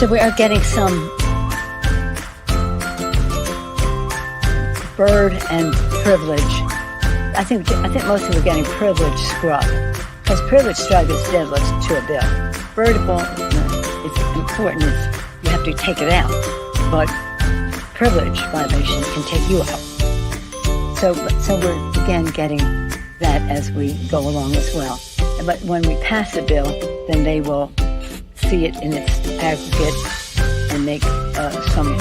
So we are getting some bird and privilege. I think mostly we're getting privilege scrub, because privilege scrub is deadlift to a bill. Birdable is important. You have to take it out, but privilege violation can take you out. So we're again getting that as we go along as well. But when we pass a bill, then they will see it in its aggregate and make some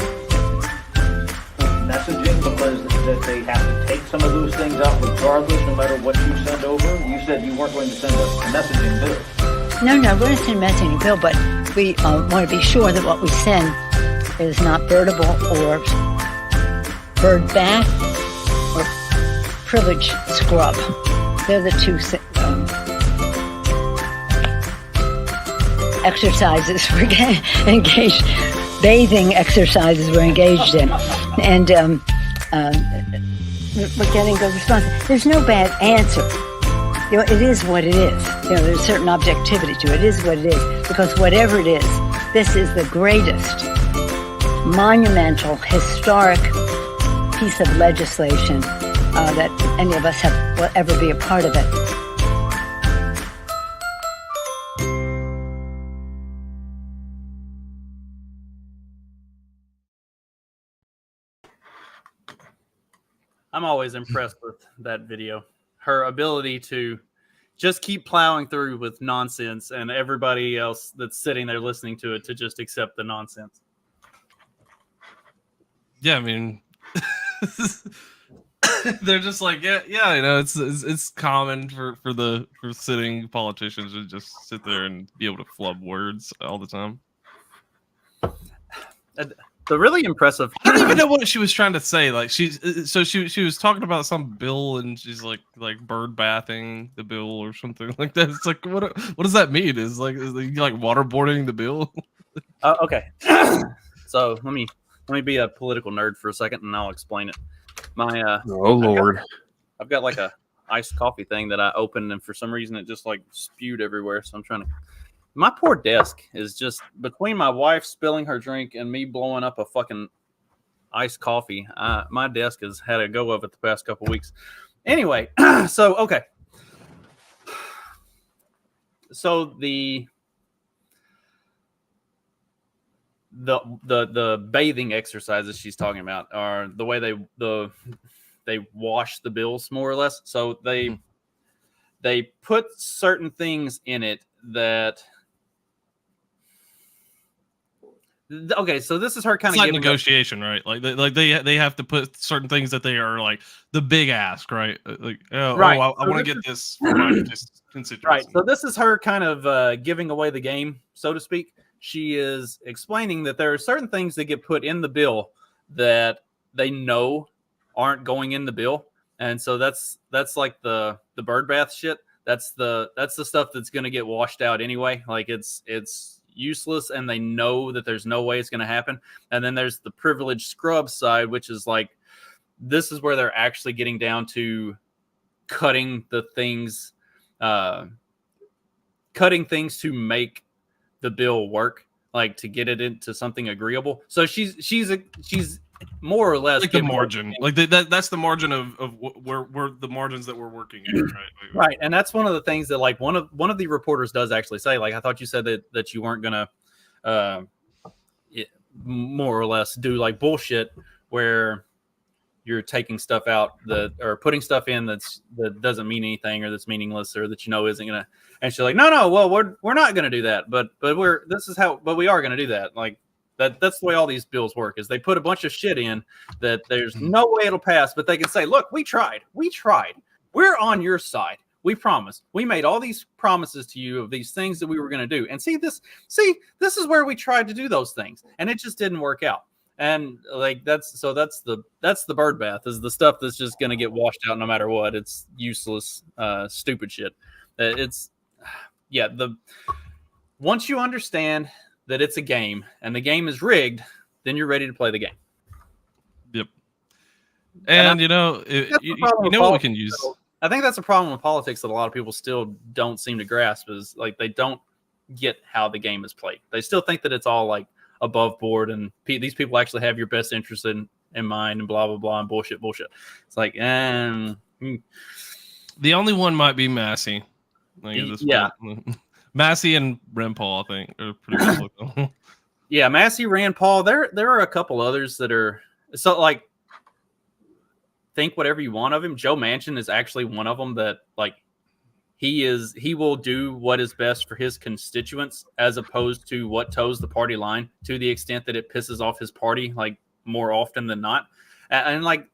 messaging, because that they have to take some of those things out regardless, no matter what you send over. You said you weren't going to send a messaging bill. No, we're going to send a messaging bill, but we want to be sure that what we send is not birdable or bird bath or privilege scrub. They're the two exercises we're getting engaged, bathing exercises we're engaged in. And we're getting good response. There's no bad answer. It is what it is. There's a certain objectivity to it. It is what it is. Because whatever it is, this is the greatest, monumental, historic piece of legislation that any of us will ever be a part of it. I'm always impressed with that video. Her ability to just keep plowing through with nonsense, and everybody else that's sitting there listening to it to just accept the nonsense. Yeah, I mean, they're just like, yeah, it's common for sitting politicians to just sit there and be able to flub words all the time. The really impressive. I don't even know what she was trying to say. Like she was talking about some bill, and she's like bird bathing the bill or something like that. It's like what does that mean? Is you like waterboarding the bill? Okay. So let me be a political nerd for a second, and I'll explain it. My oh Lord, I've got like a iced coffee thing that I opened, and for some reason it just like spewed everywhere. So I'm trying to. My poor desk is just between my wife spilling her drink and me blowing up a fucking iced coffee. My desk has had a go of it the past couple weeks. Anyway, so okay. So the bathing exercises she's talking about are the way they wash the bills more or less. So they put certain things in it that. Okay, so this is her kind of like negotiation, right? Like they have to put certain things that they are like the big ask, right? Like right. I want to get this for my constituency. Right. So this is her kind of giving away the game, so to speak. She is explaining that there are certain things that get put in the bill that they know aren't going in the bill, and so that's like the bird bath shit. That's the stuff that's going to get washed out anyway. Like it's useless, and they know that there's no way it's going to happen. And then there's the privileged scrub side, which is like this is where they're actually getting down to cutting the things, cutting things to make the bill work, like to get it into something agreeable. So she's more or less like the margin, like that's the margin of where the margins that we're working in, right? Right, and that's one of the things that like one of the reporters does actually say. Like, I thought you said that you weren't gonna, more or less do like bullshit where you're taking stuff out or putting stuff in that doesn't mean anything or that's meaningless or that isn't gonna. And she's like, no, well we're not gonna do that, but we are gonna do that. Like. That's the way all these bills work is they put a bunch of shit in that there's no way it'll pass, but they can say, look, we tried. We're on your side. We promise. We made all these promises to you of these things that we were going to do. And this is where we tried to do those things and it just didn't work out. And like, that's the bird bath is the stuff that's just going to get washed out no matter what. It's useless, stupid shit. Once you understand that it's a game and the game is rigged, then you're ready to play the game. Yep. And you know what we can use. I think that's a problem with politics that a lot of people still don't seem to grasp is like they don't get how the game is played. They still think that it's all like above board, and these people actually have your best interest in mind, and blah blah blah, and bullshit. It's like, the only one might be Massey. Like at this point. Massey and Rand Paul, I think, are pretty public. Yeah, Massey, Rand Paul. There are a couple others that are so like. Think whatever you want of him. Joe Manchin is actually one of them that like he will do what is best for his constituents as opposed to what toes the party line, to the extent that it pisses off his party like more often than not. And like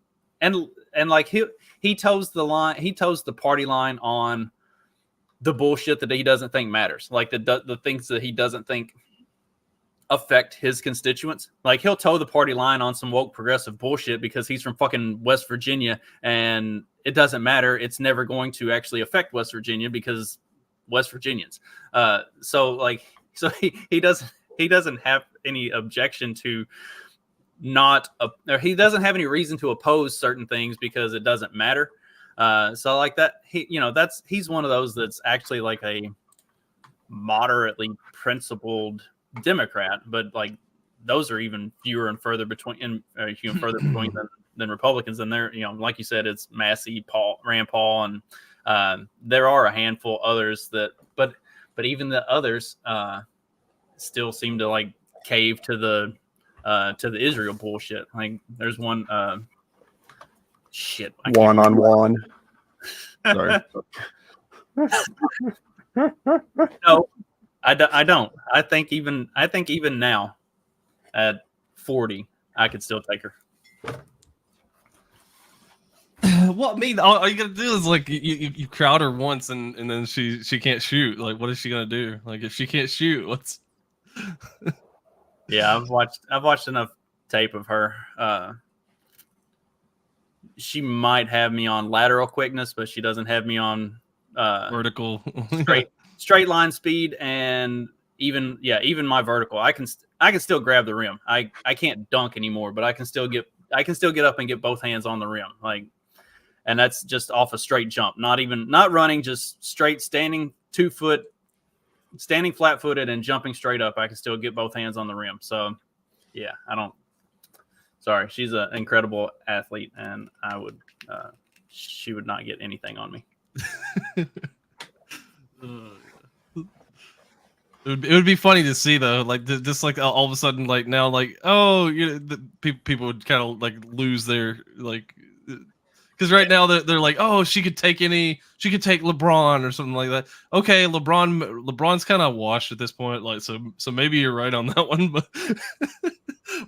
he toes the party line on the bullshit that he doesn't think matters, like the things that he doesn't think affect his constituents. Like he'll toe the party line on some woke progressive bullshit because he's from fucking West Virginia and it doesn't matter. It's never going to actually affect West Virginia because West Virginians. So he doesn't have any objection to or he doesn't have any reason to oppose certain things because it doesn't matter. So like that, he's one of those that's actually like a moderately principled Democrat, but like those are even fewer and further between than Republicans. And they're, like you said, it's Massey, Rand Paul, and there are a handful others that, but even the others still seem to like cave to the Israel bullshit. Like there's one one on one. Sorry. No. I don't. I think even now, at 40, I could still take her. Well, I mean, all you gotta do is like you crowd her once, and then she can't shoot. Like, what is she gonna do? Like, if she can't shoot, what's? Yeah, I've watched enough tape of her. She might have me on lateral quickness, but she doesn't have me on vertical straight line speed, and even my vertical. I can still grab the rim. I can't dunk anymore, but I can still get up and get both hands on the rim. Like, and that's just off a straight jump, not running, just straight standing 2 foot, standing flat footed and jumping straight up. I can still get both hands on the rim. So yeah, sorry, she's an incredible athlete, and she would not get anything on me. It would be funny to see though, like just like all of a sudden, like now, like people would kind of like lose their like, because right now they're like, oh, she could take LeBron or something like that. Okay, LeBron's kind of washed at this point, like so maybe you're right on that one,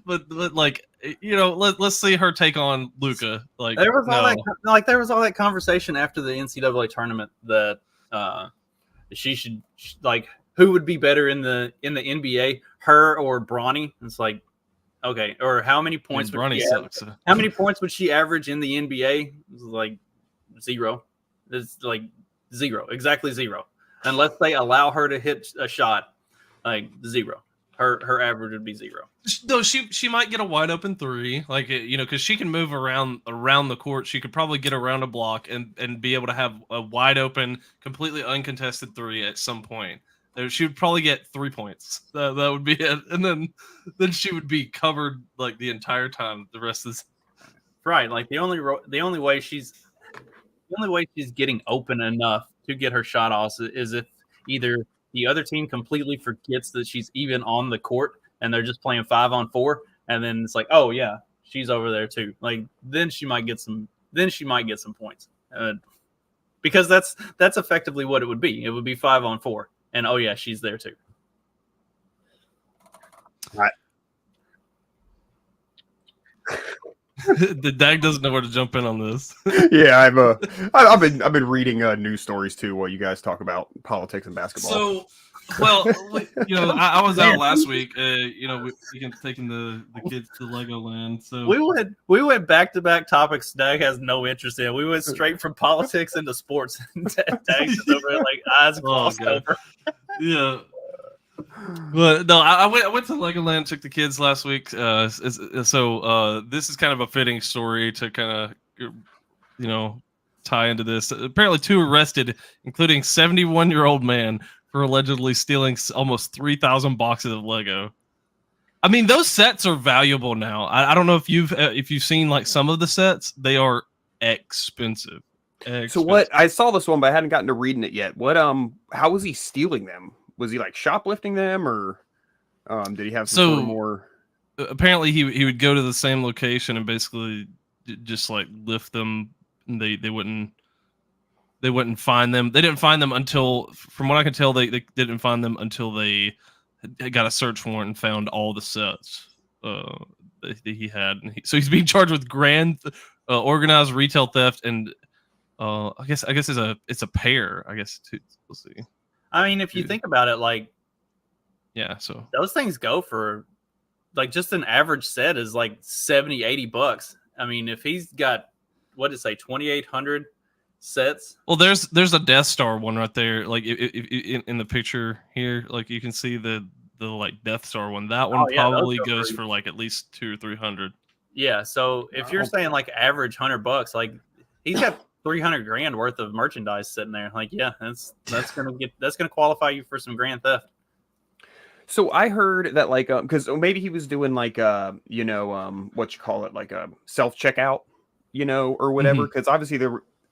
but like let's see her take on Luka. Like there was all that conversation after the NCAA tournament that she should like. Who would be better in the NBA, her or Bronny? It's like, okay, or how many points? Bronny sucks. How many points would she average in the NBA? It's like 0. It's like 0, exactly 0. Unless they allow her to hit a shot, like 0. Her average would be 0. No, she might get a wide open 3, like because she can move around the court. She could probably get around a block and be able to have a wide open, completely uncontested 3 at some point. She would probably get 3 points. That would be it, and then she would be covered like the entire time. The rest is right. Like the only way she's getting open enough to get her shot off is if either the other team completely forgets that she's even on the court and they're just playing 5-on-4, and then it's like, oh yeah, she's over there too. Like then she might get some points, because that's effectively what it would be. It would be 5-on-4. And oh yeah, she's there too. Right. The Dag doesn't know where to jump in on this. Yeah, I've been reading news stories too while you guys talk about politics and basketball. So, well, I was out last week. Taking the kids to Legoland. So we went back to back topics Dag has no interest in. We went straight from politics into sports. Dag's over like eyes crossed over. Yeah. But no, I went to Legoland, took the kids last week. So this is kind of a fitting story to kind of, tie into this. Apparently 2 arrested, including 71-year-old man, for allegedly stealing almost 3,000 boxes of Lego. I mean, those sets are valuable now. I don't know if you've seen like some of the sets. They are expensive. So what? I saw this one, but I hadn't gotten to reading it yet. What? How was he stealing them? Was he like shoplifting them, or did he have some sort of more? Apparently, he would go to the same location and basically just like lift them. And they wouldn't find them. They didn't find them until, from what I can tell, they didn't find them until they got a search warrant and found all the sets that he had. And so he's being charged with grand organized retail theft and I guess it's a pair. I guess too. We'll see. I mean, if you think about it, like, yeah, so those things go for like just an average set is like $70-$80. I mean, if he's got, what did it say, 2,800 sets. Well, there's a Death Star one right there. Like if in the picture here, like you can see the like Death Star one. That one probably goes for like at least 200 or 300. Yeah. So if you're saying like average $100, like he's got 300 grand worth of merchandise sitting there. Like, yeah, that's gonna qualify you for some grand theft. So I heard that like because maybe he was doing like what you call it, like a self checkout, or whatever. Because obviously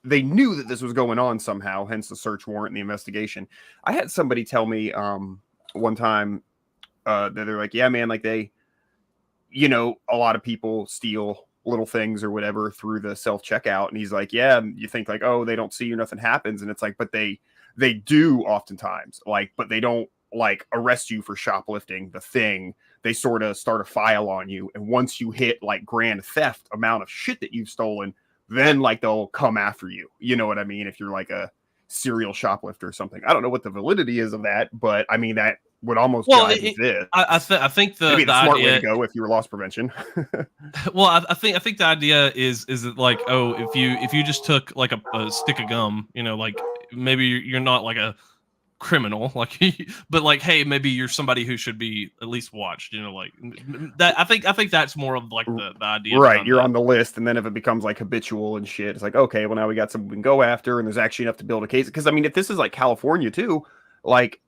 they knew that this was going on somehow, hence the search warrant and the investigation. I had somebody tell me one time that they're like, yeah, man, like they, a lot of people steal little things or whatever through the self checkout, and he's like, yeah, and you think like, oh, they don't see you, nothing happens, and it's like, but they do oftentimes, like, but they don't like arrest you for shoplifting the thing. They sort of start a file on you, and once you hit like grand theft amount of shit that you've stolen, then like they'll come after you. You know what I mean? If you're like a serial shoplifter or something. I don't know what the validity is of that, but I mean that would almost jive with this. I think maybe the smart idea, way to go if you were loss prevention. Well, I think the idea is that like, oh, if you just took like a stick of gum, like maybe you're not like a criminal, like, but like, hey, maybe you're somebody who should be at least watched, like that. I think that's more of like the idea, right? You're on the list, and then if it becomes like habitual and shit, it's like, okay, well now we got something we can go after, and there's actually enough to build a case. Because I mean, if this is like California too, like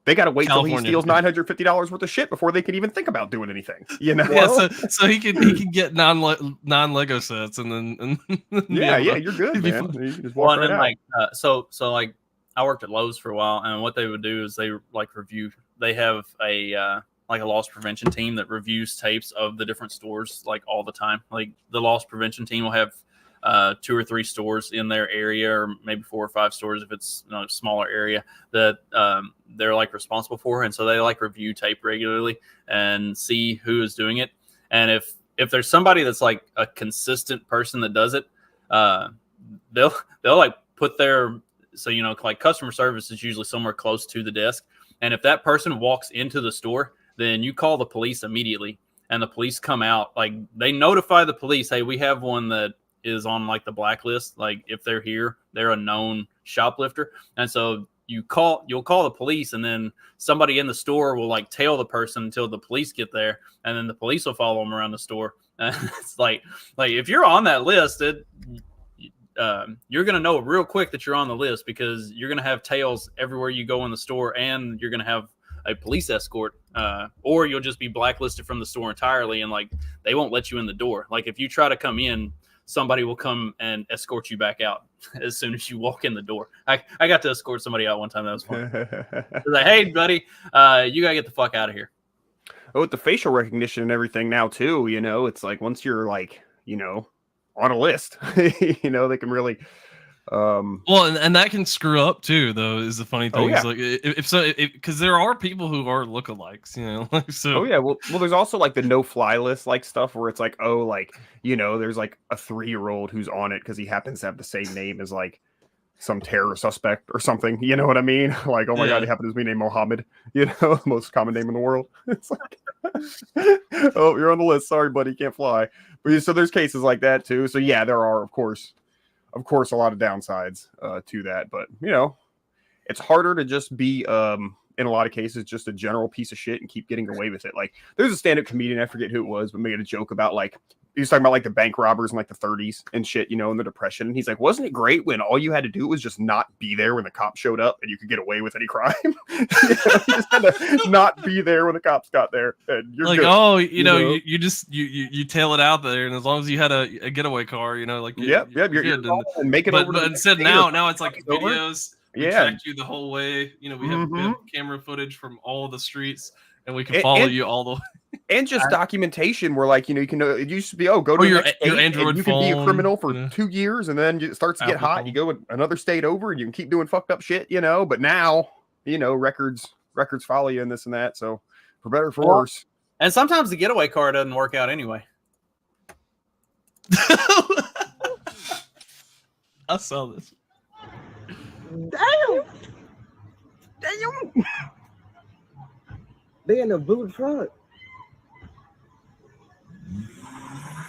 they got to wait till he steals $950 worth of shit before they can even think about doing anything, Yeah, so he can get non-Lego sets, and then yeah, you're good, man. You can just walk right out. Like so like I worked at Lowe's for a while, and what they would do is they like review. They have a like a loss prevention team that reviews tapes of the different stores like all the time. Like the loss prevention team will have 2 or 3 stores in their area, or maybe 4 or 5 stores if it's a smaller area that they're like responsible for, and so they like review tape regularly and see who is doing it. And if there's somebody that's like a consistent person that does it, they'll like put their, so like customer service is usually somewhere close to the desk, and if that person walks into the store, then you call the police immediately, and the police come out. Like they notify the police, hey, we have one that is on like the blacklist. Like if they're here, they're a known shoplifter, and so you'll call the police, and then somebody in the store will like tail the person until the police get there, and then the police will follow them around the store. And it's like if you're on that list, you're going to know real quick that you're on the list, because you're going to have tails everywhere you go in the store, and you're going to have a police escort, or you'll just be blacklisted from the store entirely, and like they won't let you in the door. Like if you try to come in, somebody will come and escort you back out as soon as you walk in the door. I got to escort somebody out one time. That was fun. Like, hey, buddy, you got to get the fuck out of here. Oh, with the facial recognition and everything now too, it's like once you're like, on a list, they can really well, and that can screw up too, though, is the funny thing. Oh, yeah. Is like because there are people who are lookalikes, like, so. Oh yeah, well there's also like the no fly list like stuff where it's like, oh, like there's like a 3-year-old who's on it because he happens to have the same name as like some terror suspect or something, you know what I mean? Like, oh my god, he happens to be named Mohammed, most common name in the world. It's like, oh, you're on the list, sorry buddy, can't fly. But so there's cases like that too. So yeah, there are of course a lot of downsides to that, but it's harder to just be in a lot of cases just a general piece of shit and keep getting away with it. Like there's a stand-up comedian, I forget who it was, but made a joke about like he was talking about like the bank robbers in like the 30s and shit, in the Depression. And he's like, wasn't it great when all you had to do was just not be there when the cops showed up and you could get away with any crime? You just had to not be there when the cops got there, and you're like, good, oh, you just you tail it out there, and as long as you had a getaway car, like you're good. and make it over. But instead now it's like videos. We Yeah. tracked you the whole way. We have camera footage from all of the streets, and we can And- follow and- you all the way. And just documentation where, like, you can, it used to be, go to your the next state, Android and you can be a phone, criminal for 2 years, and then it starts to get Apple hot. phone. You go another state over, and you can keep doing fucked up shit, But now, records follow you and this and that. So, for better or for worse. And sometimes the getaway car doesn't work out anyway. I saw this. Damn! They in a blue truck.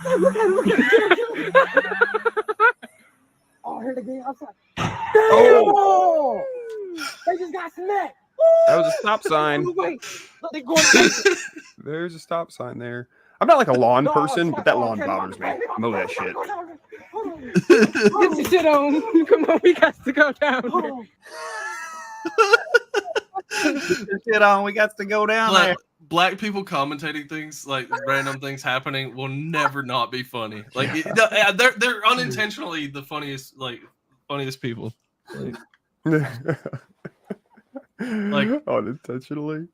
Hey, look at it. Oh, here they go outside. Oh. They just got smacked. That was a stop sign. Wait, look, they going. There's a stop sign there. I'm not like a lawn person, but that lawn bothers me. Mow that shit. Get your shit on. Come on, we got to go down. Shit on, we got to go down there. Black people commentating things like random things happening will never not be funny. Like they're unintentionally the funniest people. Like unintentionally.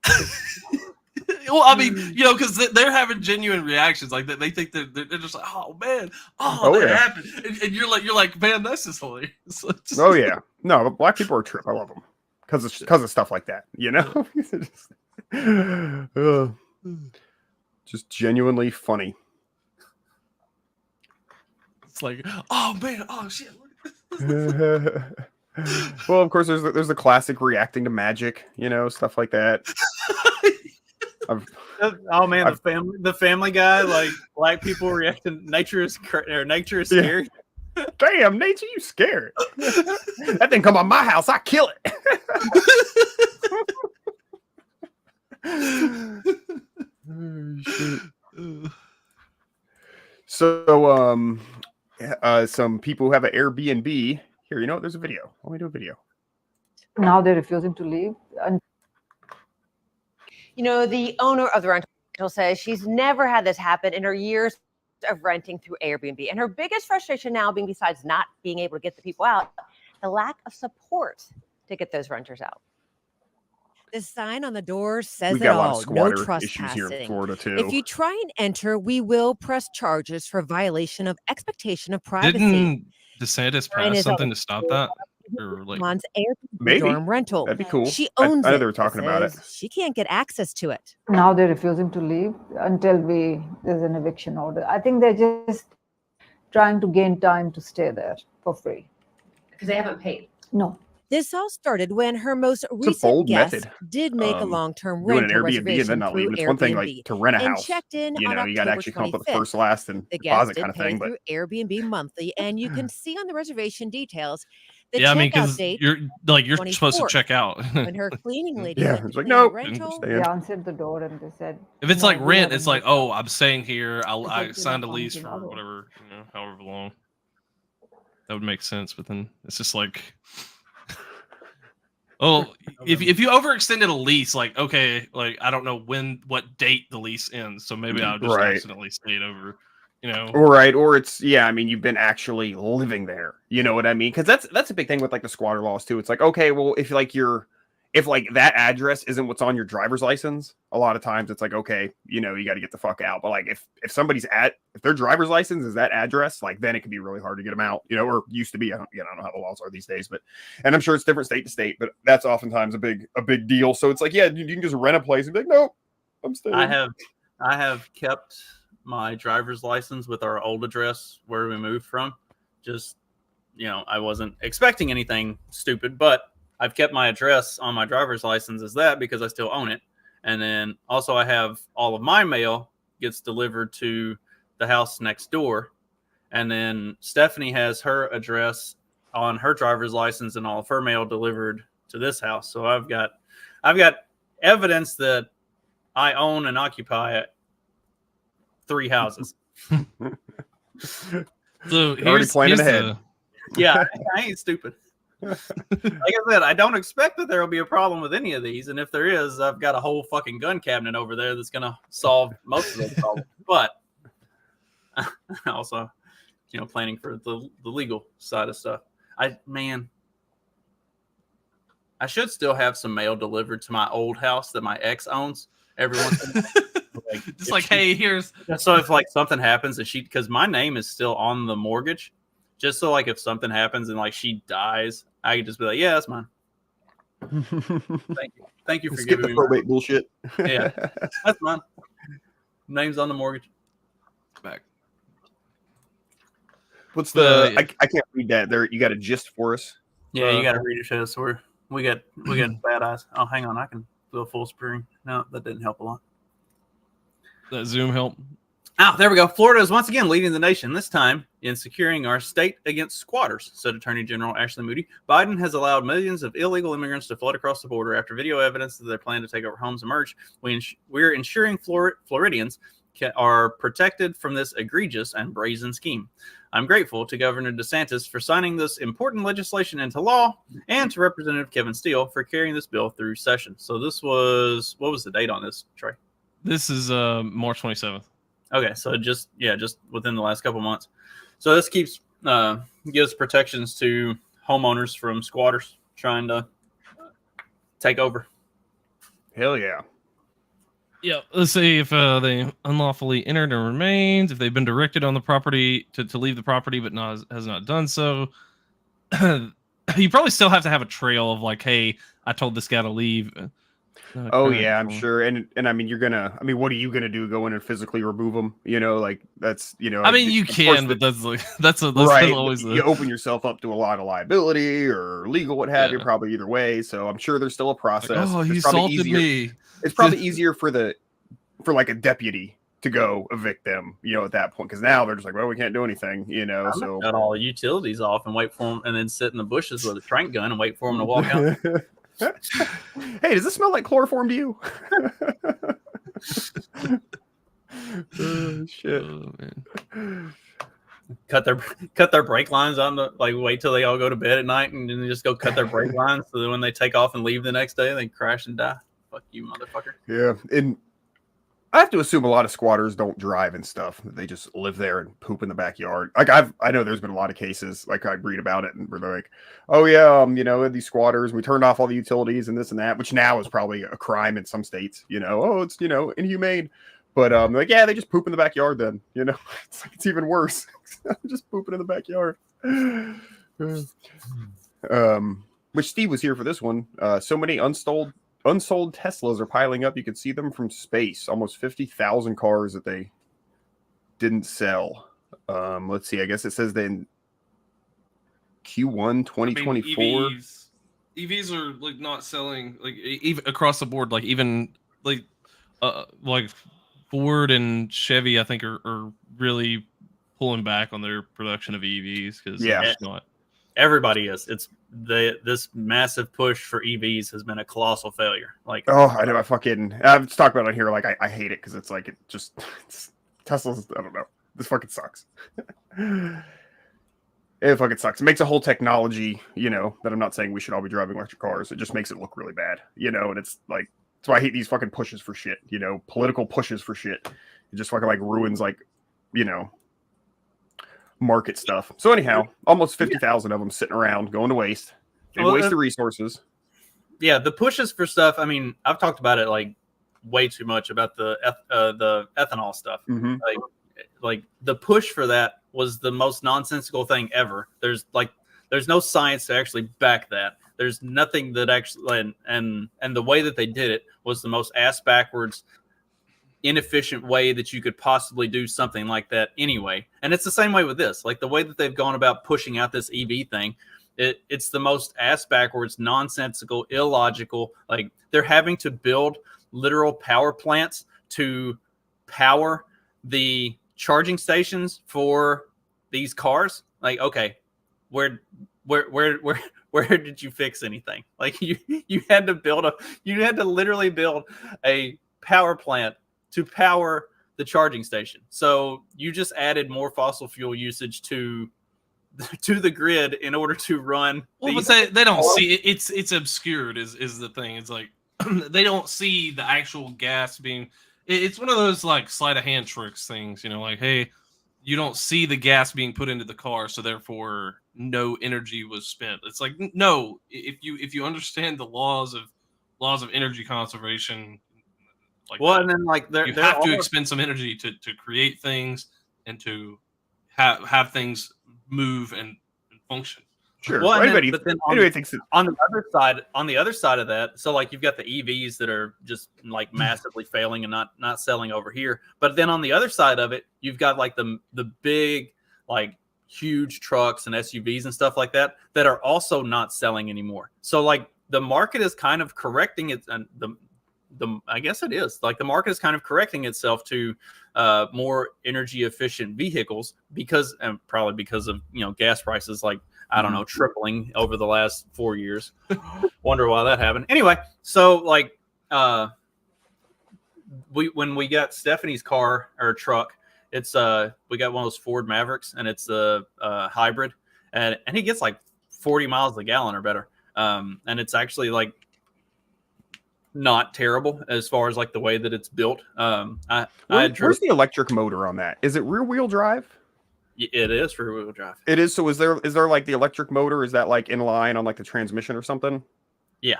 Well, I mean, because they're having genuine reactions. Like they think they're just like, oh man, that happened, and you're like, man, that's just hilarious. Oh yeah, no, but black people are trip. I love them because of stuff like that. Just genuinely funny. It's like, oh man, oh shit. Well, of course, there's the classic reacting to magic, stuff like that. The Family Guy, like black people reacting. Nature is scary. Yeah. Damn, nature, you scared. That thing come on my house, I kill it. Oh, shit. So, some people who have an Airbnb here. There's a video. Let me do a video. Now they're refusing to leave. And the owner of the rental says she's never had this happen in her years of renting through Airbnb. And her biggest frustration now being, besides not being able to get the people out, the lack of support to get those renters out. The sign on the door says We've it got a lot all. of No squatter issues here in trespassing. Florida too. If you try and enter, we will press charges for violation of expectation of privacy. Didn't DeSantis Mine pass is something a- to stop that? Or like, Mon's Airbnb Maybe. dorm rental. That'd be cool. She I owns know it. they were talking about it. Says she can't get access to it. now they're refusing to leave until there's an eviction order. I think they're just trying to gain time to stay there for free. Because they haven't paid. No. This all started when her most a recent bold guest method. did make a long-term Doing an rental Airbnb and reservation then not through leaving. It's one thing Airbnb like to rent a and house. checked in You on got to October actually come up with the 25th. first, last, and The deposit guest did kind of pay thing. But through Airbnb monthly, and you can see on the reservation details the yeah, I mean, checkout because date you're supposed to 24th. check out. when her cleaning lady Yeah, went to it's like, clean nope, the rental. stay in. They answered the door and they said, If it's "No, like we rent, haven't it's like, moved." oh, I'm staying here. I like, signed a you're not lease for finding whatever, however long. That would make sense, but then it's just like, oh, if you overextended a lease, like, okay, like I don't know what date the lease ends, so maybe I'll just Right. accidentally stayed over, Right, or it's you've been actually living there. You know what I mean? Because that's a big thing with like the squatter laws too. It's like, okay, well, if that address isn't what's on your driver's license, a lot of times it's like, okay, you got to get the fuck out. But like if their driver's license is that address, like then it can be really hard to get them out. Or used to be. I don't know how the laws are these days, and I'm sure it's different state to state. But that's oftentimes a big deal. So it's like, yeah, you can just rent a place and be like, nope, I'm staying. I have kept my driver's license with our old address where we moved from. Just, I wasn't expecting anything stupid, but I've kept my address on my driver's license as that because I still own it. And then also I have all of my mail gets delivered to the house next door. And then Stephanie has her address on her driver's license and all of her mail delivered to this house. So I've got evidence that I own and occupy 3 houses. So Already planning ahead. Yeah, I ain't stupid. Like I said, I don't expect that there will be a problem with any of these, and if there is, I've got a whole fucking gun cabinet over there that's gonna solve most of those problems. But also, planning for the legal side of stuff. I should still have some mail delivered to my old house that my ex owns every once in a while. Just like, hey, here's. So if like something happens and because my name is still on the mortgage, just so like if something happens and like she dies, I could just be like, yeah, that's mine. Thank you for Skip giving the me probate bullshit. Yeah, that's mine. Name's on the mortgage. Back. What's the? I can't read that. There, you got a gist for us? Yeah, you got to read it to us. We got bad eyes. Oh, hang on, I can do a full screen. No, that didn't help a lot. That Zoom help. Oh, there we go. Florida is once again leading the nation, this time in securing our state against squatters, said Attorney General Ashley Moody. Biden has allowed millions of illegal immigrants to flood across the border after video evidence that their plan to take over homes emerged. We're ensuring Floridians are protected from this egregious and brazen scheme. I'm grateful to Governor DeSantis for signing this important legislation into law and to Representative Kevin Steele for carrying this bill through session. So this was, what was the date on this, Trey? This is March 27th. Okay, so just within the last couple months. So this gives protections to homeowners from squatters trying to take over. Hell yeah. Yeah, let's say if they unlawfully entered and remained, if they've been directed on the property to leave the property but has not done so. You probably still have to have a trail of like, hey, I told this guy to leave. Oh yeah, I'm sure. And I mean, what are you gonna do? Go in and physically remove them? Like that's I mean, you can, but that's right. Always you open yourself up to a lot of liability or legal, what have you. Probably either way. So I'm sure there's still a process. Like, he assaulted me. It's probably easier for like a deputy to go evict them. At that point, because now they're just like, well, we can't do anything. So cut all the utilities off and wait for them, and then sit in the bushes with a trank gun and wait for them to walk out. Hey, does this smell like chloroform to you? Shit. Oh, man. Cut their brake lines on the wait till they all go to bed at night and then just go cut their brake lines so that when they take off and leave the next day they crash and die. Fuck you, motherfucker. Yeah, and I have to assume a lot of squatters don't drive and stuff. They just live there and poop in the backyard. Like I know there's been a lot of cases, like I read about it, and where they're like, oh yeah, these squatters, we turned off all the utilities and this and that, which now is probably a crime in some states. Oh, it's inhumane, but like yeah, they just poop in the backyard. Then it's even worse. Just pooping in the backyard. Which Steve was here for this one. So many unsold Teslas are piling up. You can see them from space. Almost 50,000 cars that they didn't sell. Let's see. I guess it says then Q1 2024. I mean, EVs are like not selling like even across the board. Like even like Ford and Chevy, I think are really pulling back on their production of EVs because it's not. Everybody is. It's this massive push for EVs has been a colossal failure. Like, oh, I know. I've talked about it on here. Like, I hate it because it's like it's Tesla's. I don't know. This fucking sucks. It fucking sucks. It makes a whole technology. That I'm not saying we should all be driving electric cars. It just makes it look really bad. And it's like that's why I hate these fucking pushes for shit. Political pushes for shit. It just fucking like ruins market stuff. So anyhow, almost 50,000 of them sitting around going to waste. They waste the resources. Yeah, the pushes for stuff. I mean, I've talked about it like way too much about the ethanol stuff. Mm-hmm. Like the push for that was the most nonsensical thing ever. There's no science to actually back that. There's nothing that actually and the way that they did it was the most ass backwards, inefficient way that you could possibly do something like that anyway. And it's the same way with this. Like the way that they've gone about pushing out this EV thing, it's the most ass backwards, nonsensical, illogical. Like they're having to build literal power plants to power the charging stations for these cars. Like, okay, where did you fix anything? Like you had to literally build a power plant to power the charging station. So you just added more fossil fuel usage to the grid in order to run. Well, but they don't see it. It's obscured is the thing. It's like they don't see the actual gas being. It's one of those like sleight of hand tricks things, you know, like, hey, you don't see the gas being put into the car, so therefore no energy was spent. It's like, no, if you understand the laws of energy conservation, like, well, and then like you have to expend some energy to create things and to have things move and function. Sure. Well, So anybody thinks on the other side of that, so like you've got the EVs that are just like massively failing and not selling over here. But then on the other side of it, you've got like the big, like huge trucks and SUVs and stuff like that are also not selling anymore. So like the market is kind of correcting it, and I guess it is like the market is kind of correcting itself to more energy efficient vehicles and probably because of, you know, gas prices like, I don't know, tripling over the last 4 years. Wonder why that happened. Anyway, so like when we got Stephanie's car or truck, it's we got one of those Ford Mavericks, and it's a hybrid, and he gets like 40 miles a gallon or better. And it's actually like not terrible as far as like the way that it's built. Where's the electric motor on that? Is it rear wheel drive? It is rear wheel drive. It is. So is there like the electric motor? Is that like in line on like the transmission or something? Yeah.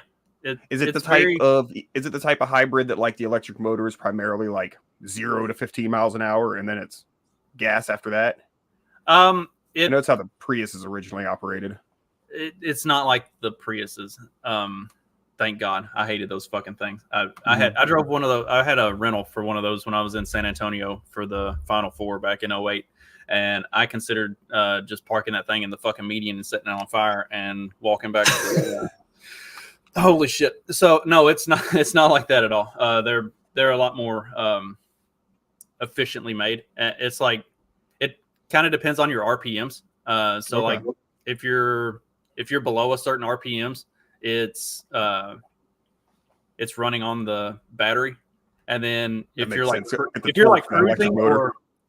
Is it the type of hybrid that like the electric motor is primarily like 0 to 15 miles an hour and then it's gas after that? I know it's how the Prius is originally operated. It's not like the Priuses. Thank God. I hated those fucking things. I drove one of those. I had a rental for one of those when I was in San Antonio for the Final Four back in 2008. And I considered just parking that thing in the fucking median and setting it on fire and walking back. Holy shit! So no, it's not like that at all. They're a lot more efficiently made. It's like it kind of depends on your RPMs. So like if you're below a certain RPMs, it's running on the battery, and then if you're cruising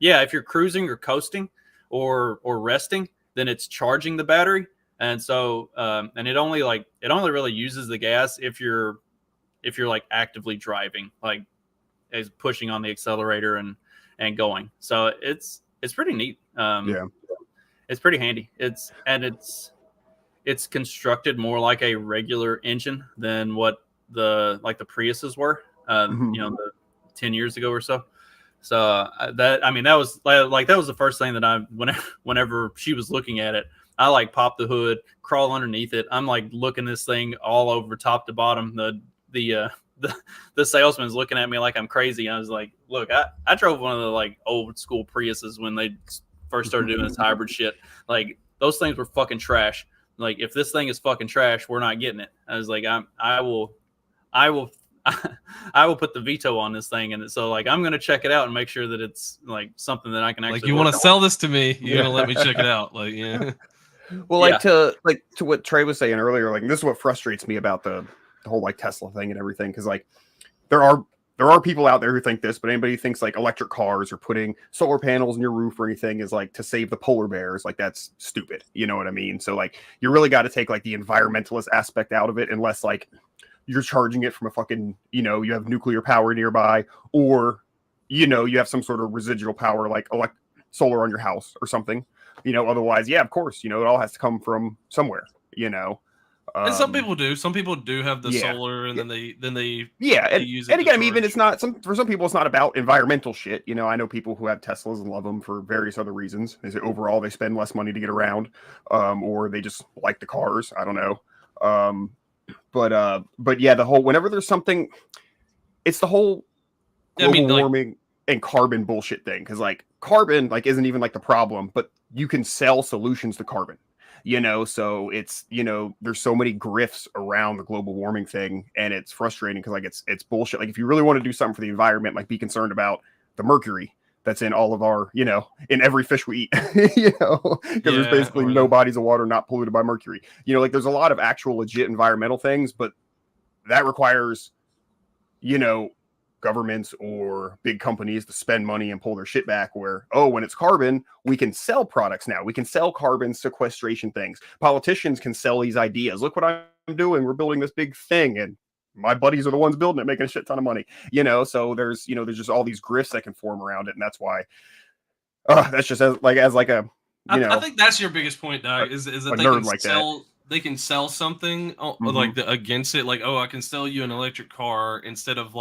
if you're cruising or coasting or resting, then it's charging the battery. And so, and it only really uses the gas if you're like actively driving, like is pushing on the accelerator and going. So it's pretty neat. It's pretty handy. It's constructed more like a regular engine than what the Priuses were, you know, 10 years ago or so. So that was the first thing that whenever she was looking at it, I like pop the hood, crawl underneath it. I'm like looking this thing all over top to bottom. The salesman's looking at me like I'm crazy. I was like, look, I drove one of the like old school Priuses when they first started doing this hybrid shit. Like those things were fucking trash. Like if this thing is fucking trash, we're not getting it. I was like, I will put the veto on this thing, and so like I'm gonna check it out and make sure that it's like something that I can actually. Like you want to sell this to me, you're gonna let me check it out, like yeah. Well, to what Trey was saying earlier, like this is what frustrates me about the whole like Tesla thing and everything, because like there are people out there who think this, but anybody who thinks like electric cars or putting solar panels in your roof or anything is like to save the polar bears, like that's stupid. You know what I mean? So like you really got to take like the environmentalist aspect out of it, unless like you're charging it from a fucking, you know, you have nuclear power nearby, or, you know, you have some sort of residual power like solar on your house or something, you know, otherwise, yeah, of course, you know, it all has to come from somewhere, you know. And some people do have the solar, and then they use it. And again, I mean, even it's not for some people, it's not about environmental shit. You know, I know people who have Teslas and love them for various other reasons. Is it overall they spend less money to get around, or they just like the cars? I don't know. But yeah, the whole whenever there's something, it's the whole global warming and carbon bullshit thing. Because like carbon like isn't even like the problem, but you can sell solutions to carbon. You know, so it's, you know, there's so many grifts around the global warming thing, and it's frustrating because like it's bullshit. Like if you really want to do something for the environment, like be concerned about the mercury that's in all of our, you know, in every fish we eat, you know, because there's basically no bodies of water not polluted by mercury. You know, like there's a lot of actual legit environmental things, but that requires, you know, governments or big companies to spend money and pull their shit back. Where, oh, when it's carbon, we can sell products now. We can sell carbon sequestration things. Politicians can sell these ideas. Look what I'm doing. We're building this big thing, and my buddies are the ones building it, making a shit ton of money. So there's just all these grifts that can form around it, and that's why. That's just as like a. I think that's your biggest point, Doug. Is that they can sell. They can sell something against it, like, oh, I can sell you an electric car instead of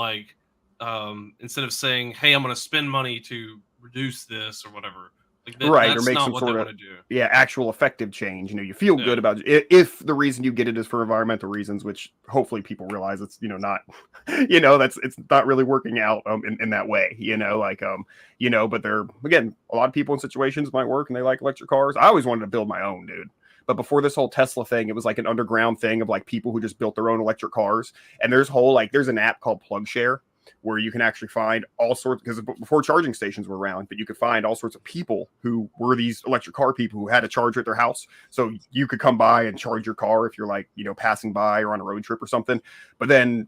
saying, hey, I'm going to spend money to reduce this or whatever. Like right, that's or make not some what sort they of want to do. Yeah, actual effective change. You feel good about it if the reason you get it is for environmental reasons, which hopefully people realize it's not, it's not really working out in that way. But they're, again, a lot of people in situations might work and they like electric cars. I always wanted to build my own, dude. But before this whole Tesla thing, it was like an underground thing of like people who just built their own electric cars. And there's an app called PlugShare where you can actually find all sorts, because before charging stations were around, but you could find all sorts of people who were these electric car people who had a charger at their house. So you could come by and charge your car if you're like, passing by or on a road trip or something. But then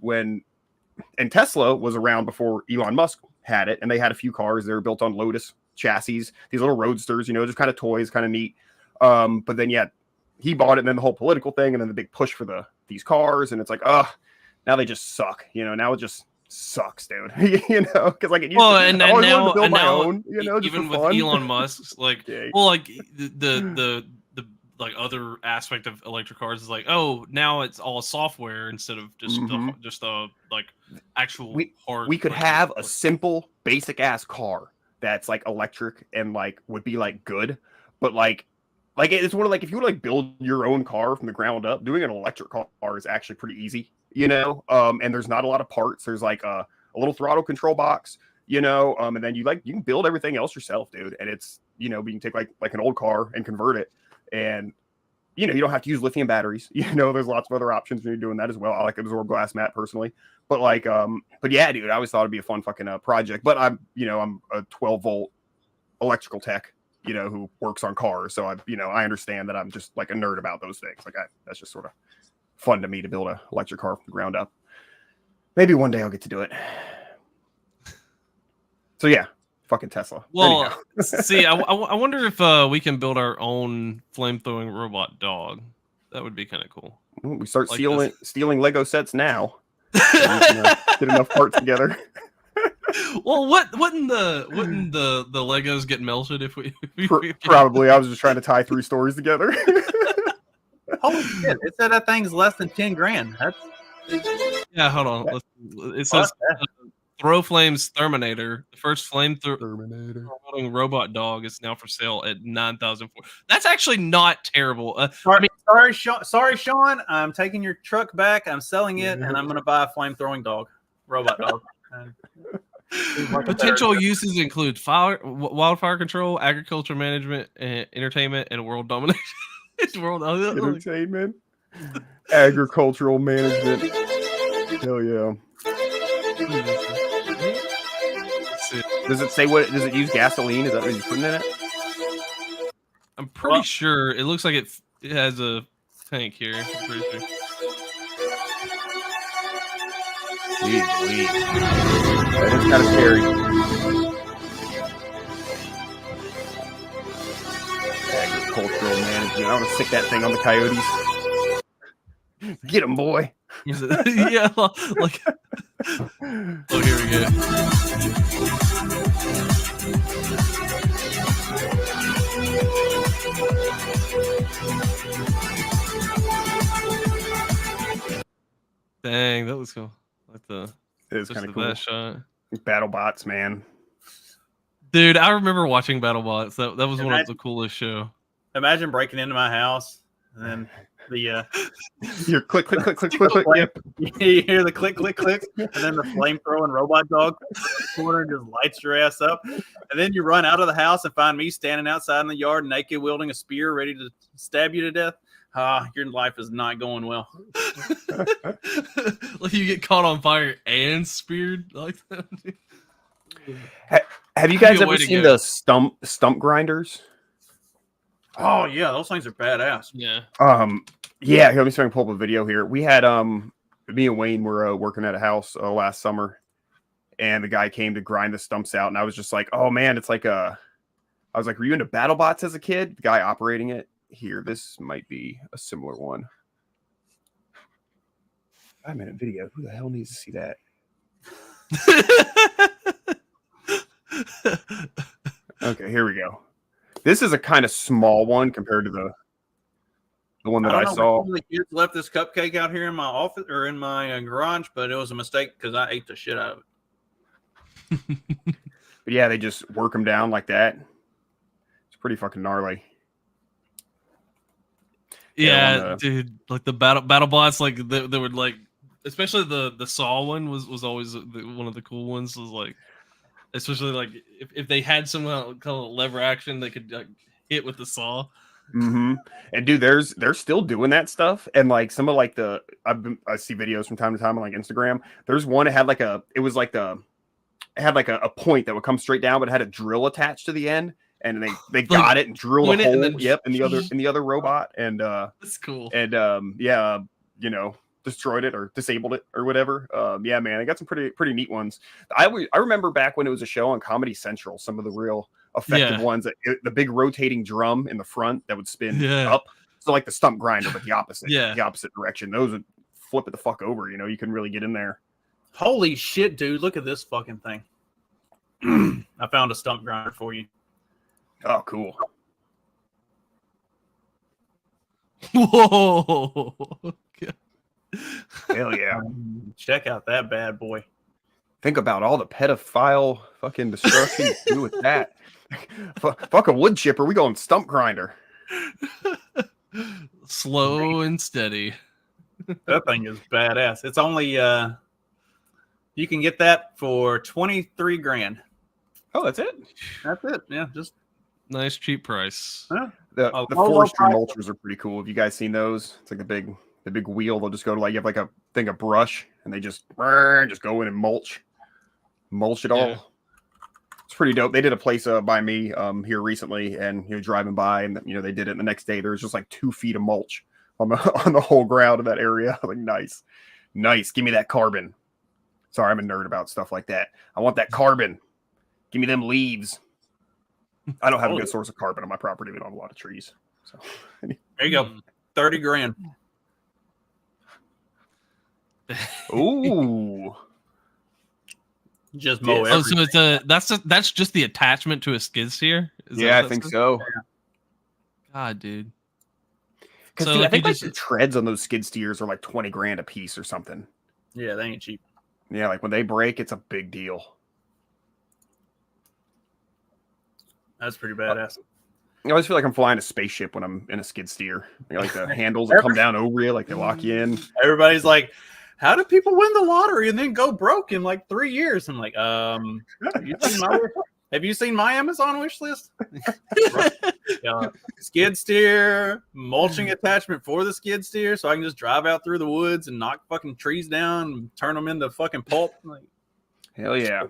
and Tesla was around before Elon Musk had it, and they had a few cars. They were built on Lotus chassis, these little roadsters, just kind of toys, kind of neat. But then, he bought it, and then the whole political thing, and then the big push for these cars, and it's like, now they just suck. Now it just sucks, dude. Because like it used to, and I always now, wanted to build my now own, just even for with fun. Elon Musk's the like other aspect of electric cars is like, oh, now it's all software instead of just like actual hard. We could have a simple, basic ass car that's like electric and like would be like good, but like it's one of like if you would like build your own car from the ground up, doing an electric car is actually pretty easy, and there's not a lot of parts. There's like a little throttle control box, and then you can build everything else yourself, dude. And it's you can take like an old car and convert it, and you don't have to use lithium batteries. There's lots of other options when you're doing that as well. I like absorb glass mat personally, but yeah, dude, I always thought it'd be a fun fucking project. But I'm a 12-volt electrical tech, who works on cars. So I understand that I'm just like a nerd about those things. That's just sort of fun to me to build an electric car from the ground up. Maybe one day I'll get to do it. So yeah, fucking Tesla. Well, see, I wonder if we can build our own flamethrowing robot dog. That would be kind of cool. We start stealing Lego sets now. Get enough parts together. Well, wouldn't the Legos get melted if we probably? I was just trying to tie 3 stories together. Holy shit! It said that thing's less than $10,000. Yeah, hold on. It says Throw Flames Terminator. The first flamethrower robot dog is now for sale at $9,004. That's actually not terrible. Sorry, Sean. I'm taking your truck back. I'm selling it, and I'm going to buy a flamethrowing robot dog. Potential uses include wildfire control, agriculture management, entertainment, and world domination. Entertainment, agricultural management. Hell yeah. Does it say what? Does it use gasoline? Is that what you're putting in it? I'm pretty sure. It looks like it has a tank here. I'm pretty sure. Jeez, that is kind of scary. Agricultural management. I want to stick that thing on the coyotes. Get him, boy. Yeah, like. Oh, here we go. Dang, that was cool. It is kind of cool. Shot. Battle bots, man. Dude, I remember watching Battle Bots. That was one of the coolest show. Imagine breaking into my house and then the your click, click, click, click, click, click. Yep. You hear the click, click, click, and then the flamethrowing robot dog corner just lights your ass up. And then you run out of the house and find me standing outside in the yard, naked, wielding a spear, ready to stab you to death. Your life is not going well. Like you get caught on fire and speared like that. Have you guys ever seen the stump grinders? Oh yeah, those things are badass. Yeah. Yeah. Let me see if I can pull up a video here. We had me and Wayne were working at a house last summer, and the guy came to grind the stumps out, and I was just like, oh man, it's like I was like, were you into BattleBots as a kid? The guy operating it here, this might be a similar one. 5-minute video. Who the hell needs to see that? Okay, here we go. This is a kind of small one compared to the one that I saw. The kids left this cupcake out here in my office or in my garage, but it was a mistake because I ate the shit out of it. But yeah, they just work them down like that. It's pretty fucking gnarly. Yeah, dude, like the BattleBots, like they would like, especially the saw one was always one of the cool ones. Was like, especially like if they had some kind of lever action, they could hit with the saw. Mm-hmm. And dude, they're still doing that stuff. And like some of like I see videos from time to time on like Instagram. There's one that had like a point that would come straight down, but it had a drill attached to the end. And they got it and drilled a hole. In the other robot, and that's cool. And destroyed it or disabled it or whatever. Yeah, man, I got some pretty neat ones. I remember back when it was a show on Comedy Central, some of the real effective ones. The big rotating drum in the front that would spin up. So like the stump grinder, but the opposite direction. Those would flip it the fuck over. You couldn't really get in there. Holy shit, dude! Look at this fucking thing. I found a stump grinder for you. Oh, cool. Whoa. Hell yeah. Check out that bad boy. Think about all the pedophile fucking destruction you do with that. Fuck a wood chipper. We going stump grinder. Slow and steady. That thing is badass. It's only you can get that for $23,000. Oh, that's it? That's it. Yeah, just nice cheap price. Yeah. The forestry mulchers are pretty cool. Have you guys seen those? It's like the big wheel. They'll just go to like you have like a thing of brush and they just go in and mulch it all. Yeah. It's pretty dope. They did a place by me here recently, and driving by, and they did it. And the next day there was just like 2 feet of mulch on the whole ground of that area. Like nice. Give me that carbon. Sorry, I'm a nerd about stuff like that. I want that carbon. Give me them leaves. I don't have a good source of carbon on my property. We don't have a lot of trees. So there you go. $30,000. Ooh. Just mow everything. So that's just the attachment to a skid steer? I think so. God, dude. Because I think the treads on those skid steers are like $20,000 a piece or something. Yeah, they ain't cheap. Yeah, like when they break, it's a big deal. That's pretty badass. I always feel like I'm flying a spaceship when I'm in a skid steer. Like the handles that come down over you, like they lock you in. Everybody's like, how do people win the lottery and then go broke in like 3 years? I'm like, have you seen my Amazon wish list? Skid steer, mulching attachment for the skid steer, so I can just drive out through the woods and knock fucking trees down and turn them into fucking pulp. Like, hell yeah.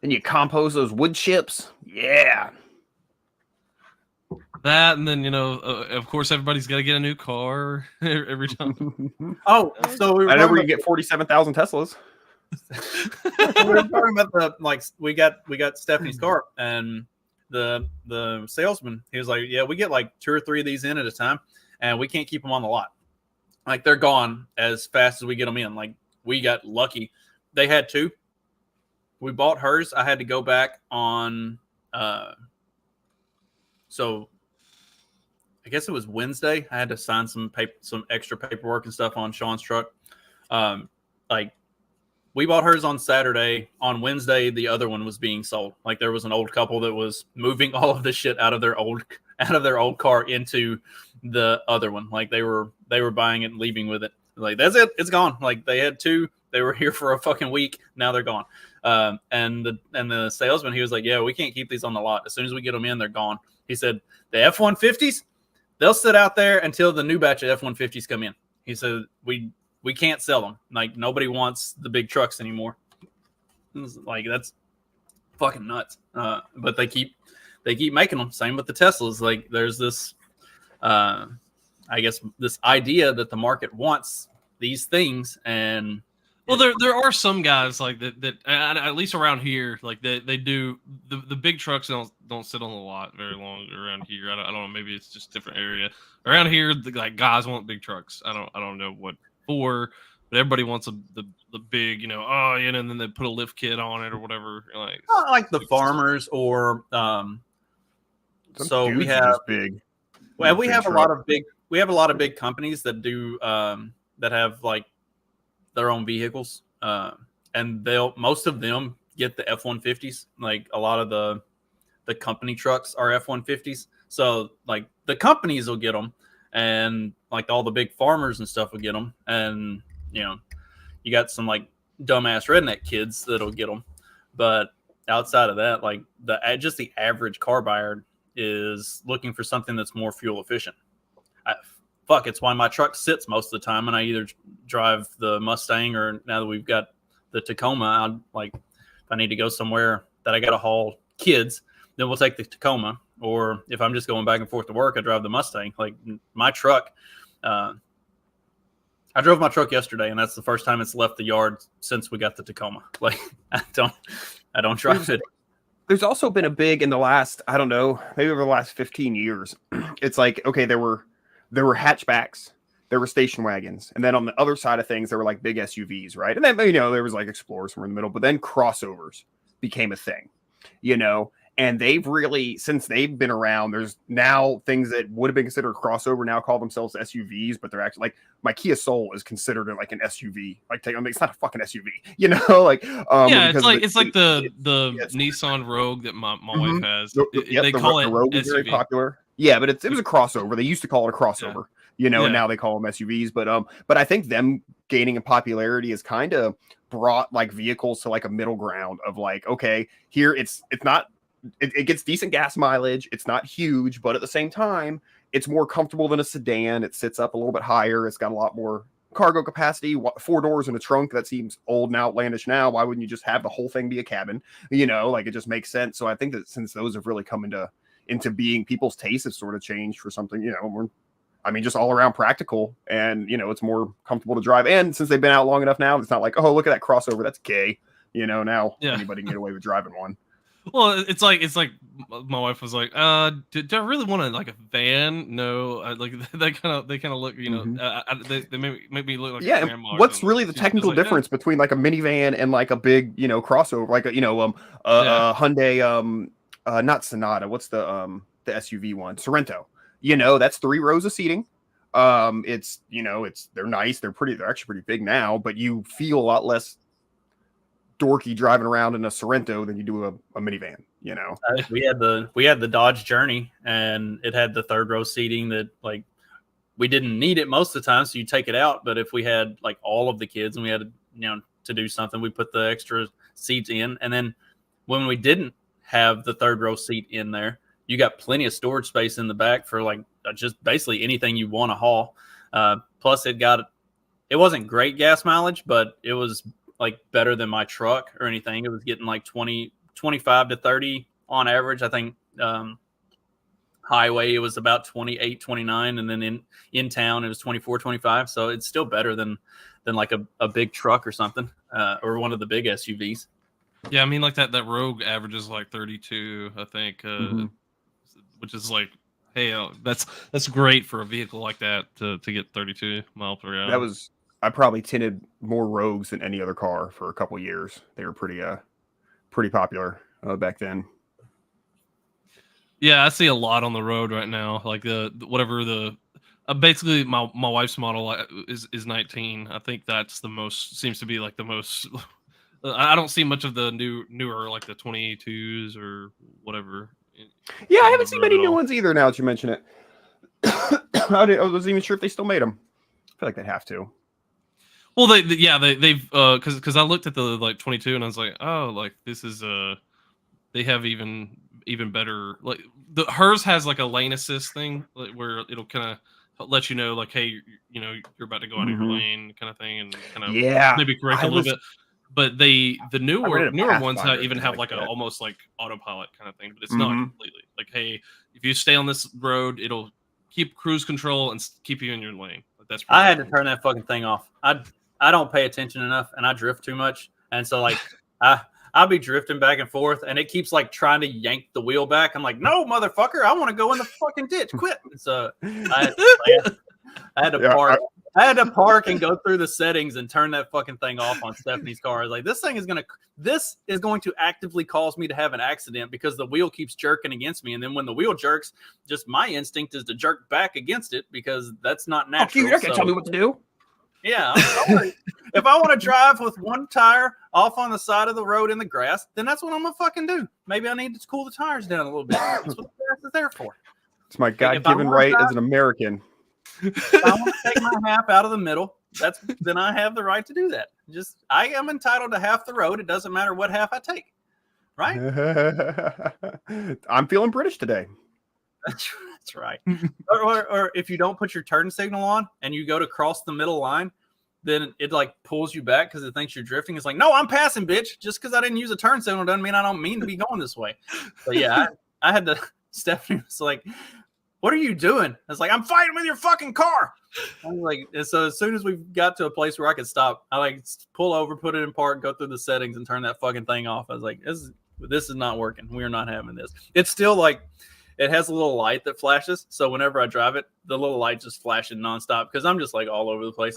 Then you compost those wood chips. Yeah. That, and then, of course, everybody's got to get a new car every time. Oh, so I know where you get 47,000 Teslas. We were talking about we got Stephanie's car, and the salesman, he was like, yeah, we get like 2 or 3 of these in at a time, and we can't keep them on the lot. Like, they're gone as fast as we get them in. Like, we got lucky. They had 2. We bought hers. I had to go back on so I guess it was Wednesday. I had to sign some extra paperwork and stuff on Sean's truck. Like, we bought hers on Saturday. On Wednesday, the other one was being sold. Like, there was an old couple that was moving all of the shit out of their old car into the other one. Like, they were buying it and leaving with it. Like, that's it. It's gone. Like, they had 2. They were here for a fucking week. Now they're gone. And the salesman, he was like, yeah, we can't keep these on the lot. As soon as we get them in, they're gone. He said, the F-150s, they'll sit out there until the new batch of F-150s come in. He said, we can't sell them. Like, nobody wants the big trucks anymore. Like, that's fucking nuts. But they keep making them. Same with the Teslas. Like, there's this, I guess, this idea that the market wants these things, and Well, there are some guys like that at least around here, like they do the big trucks don't sit on the lot very long around here. I don't know, maybe it's just a different area around here. Like guys want big trucks. I don't know what for, but everybody wants the big, and then they put a lift kit on it or whatever. Like the farmers or so we have just big. Well, we big have truck. we have a lot of big companies that do that have like their own vehicles, and most of them get the F-150s. Like a lot of the company trucks are F-150s, so like the companies will get them, and like all the big farmers and stuff will get them, and you got some like dumbass redneck kids that'll get them, but outside of that, like just the average car buyer is looking for something that's more fuel efficient. It's why my truck sits most of the time, and I either drive the Mustang or now that we've got the Tacoma, if I need to go somewhere that I got to haul kids, then we'll take the Tacoma. Or if I'm just going back and forth to work, I drive the Mustang. Like my truck, I drove my truck yesterday, and that's the first time it's left the yard since we got the Tacoma. Like I don't drive it. There's also been a big in the last, I don't know, maybe over the last 15 years. It's like, okay, there were hatchbacks, there were station wagons, and then on the other side of things, there were like big SUVs, right? And then there was like Explorers somewhere in the middle, but then crossovers became a thing, and they've really, since they've been around, there's now things that would have been considered a crossover now call themselves SUVs, but they're actually like my Kia Soul is considered like an SUV. Like it's not a fucking SUV, it's like the Nissan Rogue that my wife has. They call it Rogue is very popular. Yeah, but it was a crossover. They used to call it a crossover, and now they call them SUVs. But I think them gaining in popularity has kind of brought like vehicles to like a middle ground of like, okay, here it's not. It gets decent gas mileage. It's not huge, but at the same time, it's more comfortable than a sedan. It sits up a little bit higher. It's got a lot more cargo capacity. 4 doors in a trunk. That seems old and outlandish now. Why wouldn't you just have the whole thing be a cabin? It just makes sense. So I think that since those have really come into being, people's tastes have sort of changed for something, just all around practical, and it's more comfortable to drive. And since they've been out long enough now, it's not like, oh, look at that crossover, that's gay. Now anybody can get away with driving one. Well, it's like my wife was like, do I really want a van? No, they kind of look, they make me look like a grandma. What's really the technical difference between like a minivan and like a big, crossover, like a Hyundai, not Sonata, what's the SUV one, Sorento? That's 3 rows of seating. They're nice, they're actually pretty big now, but you feel a lot less dorky driving around in a Sorento than you do a minivan. We had the Dodge Journey, and it had the 3rd row seating that like we didn't need it most of the time, so you take it out. But if we had like all of the kids and we had to do something, we put the extra seats in. And then when we didn't have the 3rd row seat in there, you got plenty of storage space in the back for like just basically anything you want to haul. Plus it wasn't great gas mileage, but it was like better than my truck or anything. It was getting like 25 to 30 on average. I think highway it was about 28, 29, and then in town it was 24, 25. So it's still better than like a big truck or something, or one of the big SUVs. Yeah, I mean like that Rogue averages like 32, I think, which is like, hey, that's great for a vehicle like that to get 32 miles per hour. I probably tinted more Rogues than any other car for a couple years. They were pretty popular back then. Yeah, I see a lot on the road right now. Like basically my wife's model is 19. I think that's seems to be like the most. I don't see much of the newer like the 22s or whatever. Yeah, I haven't seen many new ones either. Now that you mention it, I wasn't even sure if they still made them. I feel like they'd have to. Well, they've because I looked at the like 22 and I was like, oh, like this is they have even better, like hers has like a lane assist thing where it'll kind of let you know like, hey, you're about to go out of your lane kind of thing, and kind of maybe correct a little bit. But the newer ones even have like a almost like autopilot kind of thing, but it's not completely like, hey, if you stay on this road, it'll keep cruise control and keep you in your lane. That's I had to turn that fucking thing off. I don't pay attention enough, and I drift too much, and so like I'll be drifting back and forth, and it keeps like trying to yank the wheel back. I'm like, no, motherfucker, I want to go in the fucking ditch. Quit. And so I had to park. I had to park and go through the settings and turn that fucking thing off on Stephanie's car. I was like, this is going to actively cause me to have an accident because the wheel keeps jerking against me. And then when the wheel jerks, just my instinct is to jerk back against it because that's not natural. You're not gonna tell me what to do. Yeah, I'm sorry. If I want to drive with one tire off on the side of the road in the grass, then that's what I'm gonna fucking do. Maybe I need to cool the tires down a little bit. That's what the grass is there for. It's my God-given right as an American. If I want to take my half out of the middle, then I have the right to do that. I am entitled to half the road. It doesn't matter what half I take, right? I'm feeling British today. That's right. or if you don't put your turn signal on and you go to cross the middle line, then it like pulls you back because it thinks you're drifting. It's like, no, I'm passing, bitch. Just because I didn't use a turn signal doesn't mean I don't mean to be going this way. But yeah, I had to. Stephanie was like, what are you doing? I was like, I'm fighting with your fucking car. I'm like, and so as soon as we got to a place where I could stop, I like pull over, put it in park, go through the settings, and turn that fucking thing off. I was like, this is not working. We are not having this. It's still like, it has a little light that flashes. So whenever I drive it, the little light just flashing nonstop because I'm just like all over the place.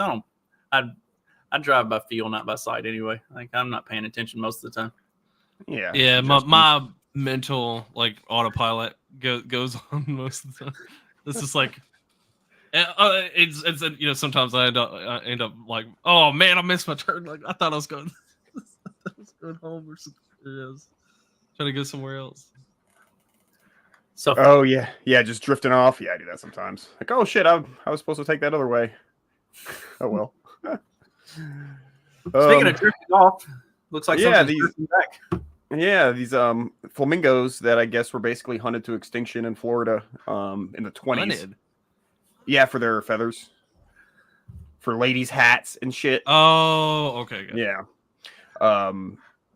I drive by feel, not by sight anyway. Like I'm not paying attention most of the time. Yeah. My mental like autopilot goes on most of the time. This is like it's sometimes I end up like, oh man, I missed my turn. Like I thought I was going home or something. Yes. Trying to go somewhere else. So just drifting off. Yeah, I do that sometimes. Like, oh shit, I was supposed to take that other way. Oh well. Speaking of drifting off, looks like something's drifting back. Yeah, these flamingos that I guess were basically hunted to extinction in Florida in the 20s. Hunted? Yeah, for their feathers, for ladies' hats and shit. Oh, okay. Good. Yeah.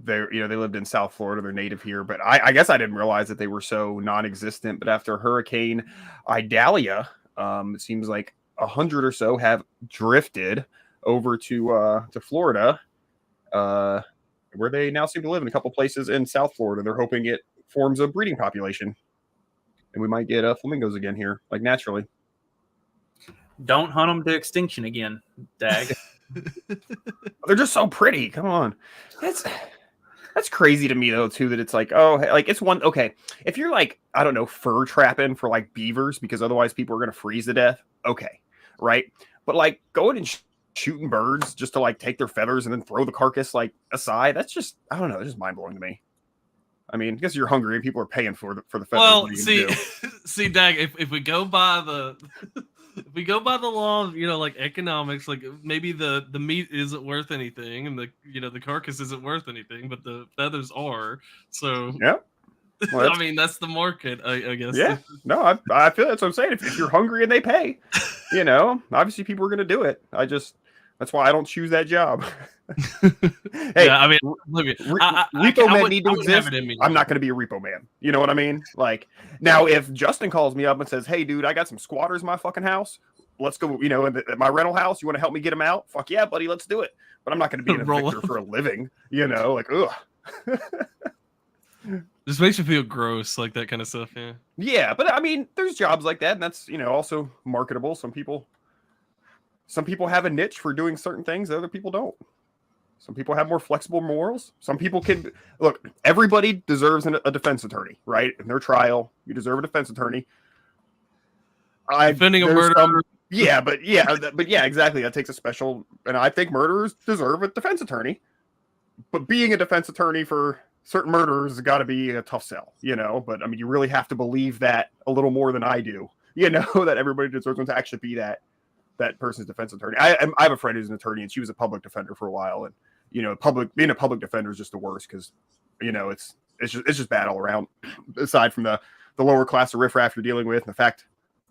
They lived in South Florida. They're native here, but I guess I didn't realize that they were so non-existent. But after Hurricane Idalia, it seems like 100 or so have drifted over to Florida, where they now seem to live in a couple places in South Florida. They're hoping it forms a breeding population, and we might get flamingos again here, like naturally. Don't hunt them to extinction again, Dag. They're just so pretty. Come on, that's crazy to me though too. That it's like, oh, like it's one. Okay, if you're like, I don't know, fur trapping for like beavers because otherwise people are gonna freeze to death. Okay, right, but like going and shooting birds just to like take their feathers and then throw the carcass like aside. That's just, I don't know. It's just mind blowing to me. I mean, I guess you're hungry and people are paying for the feathers. Well, see, Dag, if we go by the if we go by the law of, like economics, like maybe the meat isn't worth anything and the carcass isn't worth anything, but the feathers are. So yeah. Well, I mean, that's the market, I guess. Yeah. No, I feel that's what I'm saying. If you're hungry and they pay, obviously people are going to do it. That's why I don't choose that job. Hey, yeah, I mean, repo men need to exist. I'm not going to be a repo man. You know what I mean? Like, now if Justin calls me up and says, "Hey, dude, I got some squatters in my fucking house. Let's go. At my rental house. You want to help me get them out? Fuck yeah, buddy. Let's do it." But I'm not going to be an evictor for a living. Like, ugh. This makes you feel gross, like that kind of stuff. Yeah. Yeah, but I mean, there's jobs like that, and that's also marketable. Some people have a niche for doing certain things, other people don't. Some people have more flexible morals. Some people can look. Everybody deserves a defense attorney, right? In their trial, you deserve a defense attorney. Defending a murderer. But exactly. That takes a special, and I think murderers deserve a defense attorney. But being a defense attorney for certain murderers has got to be a tough sell, But I mean, you really have to believe that a little more than I do, that everybody deserves to actually be that person's defense attorney. I have a friend who's an attorney, and she was a public defender for a while, and being a public defender is just the worst because it's just bad all around. Aside from the lower class of riffraff you're dealing with, and the fact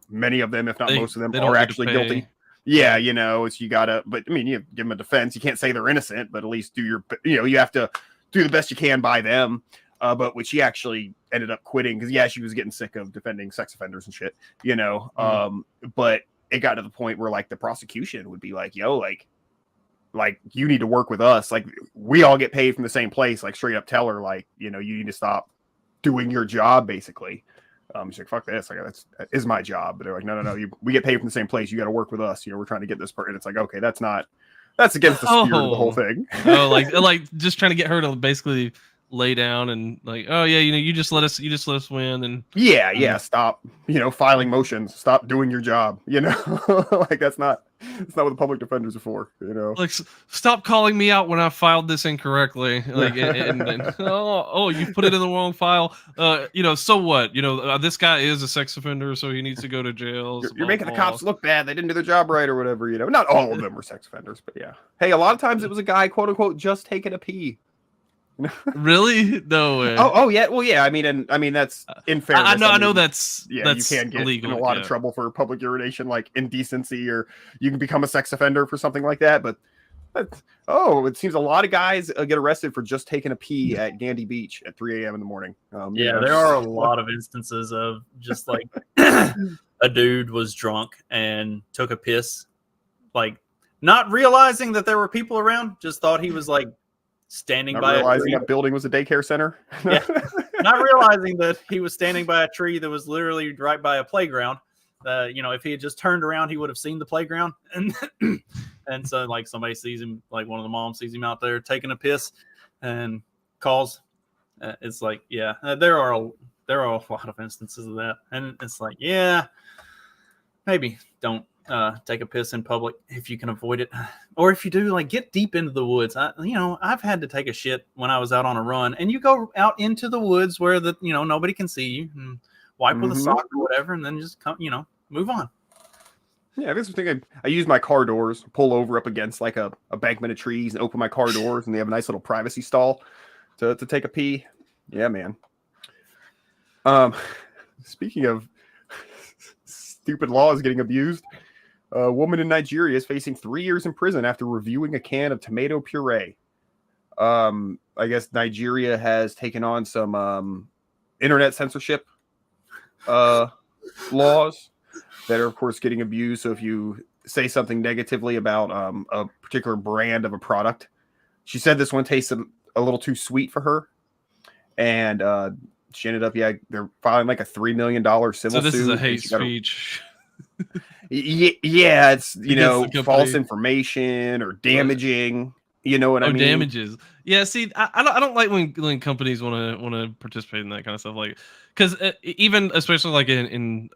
many of them, if not most of them, are actually guilty. Yeah, it's you gotta. But I mean, you give them a defense. You can't say they're innocent, but at least do your. You have to do the best you can by them. But which she actually ended up quitting because she was getting sick of defending sex offenders and shit. But it got to the point where like the prosecution would be like, "Yo, like like, you need to work with us. Like, we all get paid from the same place. Like, straight up tell her, like, you know, you need to stop doing your job, basically. She's like, fuck this. Like, that is my job. But they're like, no. We get paid from the same place. You got to work with us. You know, we're trying to get this part. And it's like, okay, that's against the spirit of the whole thing. Oh, like just trying to get her to basically lay down and like, oh yeah, you know, you just let us win. And yeah, stop, you know, filing motions, stop doing your job, you know. Like, that's not what the public defenders are for, you know. Like, stop calling me out when I filed this incorrectly. Like, and oh, you put it in the wrong file. You know, so what? You know, this guy is a sex offender, so he needs to go to jail. You're making the cops look bad. They didn't do their job right, or whatever. You know, not all of them were sex offenders, but yeah. Hey, a lot of times it was a guy, quote unquote, just taking a pee. Really? No way. Oh yeah. Well, yeah. I mean, that's in fairness. I know that's you can get illegal, in a lot of trouble for public urination, like indecency, or you can become a sex offender for something like that. But it seems a lot of guys get arrested for just taking a pee at Gandy Beach at 3 a.m. in the morning. There are a lot of instances of just like a dude was drunk and took a piss, like not realizing that there were people around, just thought he was like standing not by realizing a tree. that building was a daycare center. Yeah. Not realizing that he was standing by a tree that was literally right by a playground. You know, if he had just turned around, he would have seen the playground. And so like somebody sees him, like one of the moms sees him out there taking a piss and calls. It's like, there are a lot of instances of that. And it's like, maybe don't take a piss in public if you can avoid it, or if you do, like, get deep into the woods. I've had to take a shit when I was out on a run, and you go out into the woods where nobody can see you, and wipe with a sock or whatever, and then just come, move on. Yeah, this is the thing. I use my car doors, pull over up against like a bankment of trees, and open my car doors, and they have a nice little privacy stall to take a pee. Yeah, man. Speaking of stupid laws getting abused. A woman in Nigeria is facing 3 years in prison after reviewing a can of tomato puree. I guess Nigeria has taken on some internet censorship laws that are, of course, getting abused. So if you say something negatively about a particular brand of a product, she said this one tasted a little too sweet for her, and she ended up, they're filing like a $3 million civil suit. So this is a hate speech. Yeah, it's false information or damaging. You know what I mean? Damages. Yeah. See, I don't like when companies want to participate in that kind of stuff. Like, because even especially like in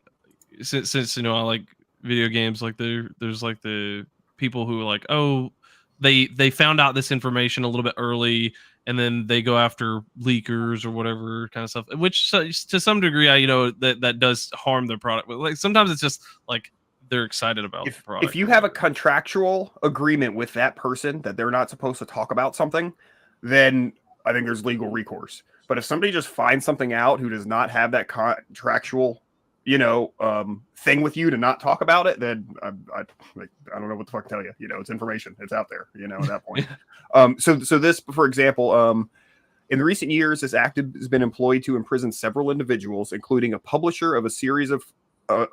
since I like video games, like there's like the people who are like, oh, they found out this information a little bit early, and then they go after leakers or whatever kind of stuff, which to some degree, that does harm their product. But like sometimes it's just like they're excited about the product. If you have a contractual agreement with that person that they're not supposed to talk about something, then I think there's legal recourse. But if somebody just finds something out who does not have that contractual, thing with you to not talk about it, then I don't know what the fuck to tell you. It's information. It's out there, at that point. So this, for example, in the recent years, this act has been employed to imprison several individuals, including a publisher of a series on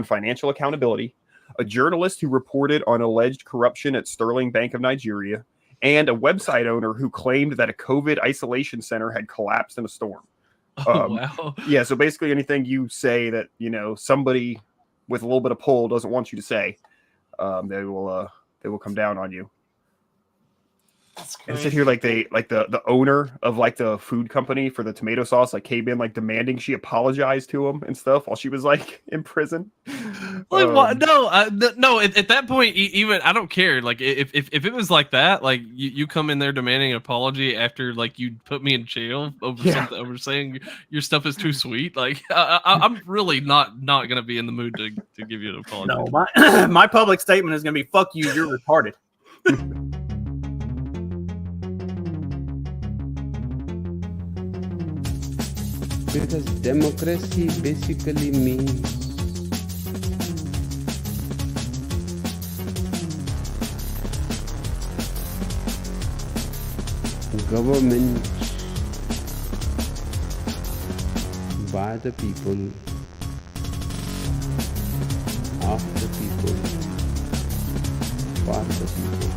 financial accountability, a journalist who reported on alleged corruption at Sterling Bank of Nigeria, and a website owner who claimed that a COVID isolation center had collapsed in a storm. Wow. Yeah, so basically anything you say that, somebody with a little bit of pull doesn't want you to say, they will come down on you. And sit here like the owner of like the food company for the tomato sauce came in demanding she apologize to him and stuff while she was in prison. What? No. At that point, even I don't care. Like if it was like that, like you come in there demanding an apology after you put me in jail over saying your stuff is too sweet. Like I'm really not gonna be in the mood to give you an apology. No, my public statement is gonna be fuck you. You're retarded. Because democracy basically means government by the people, of the people, for the people.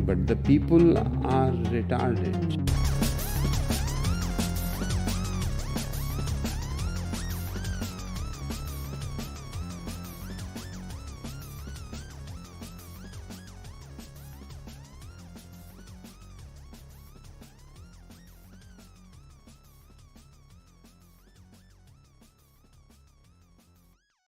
But the people are retarded.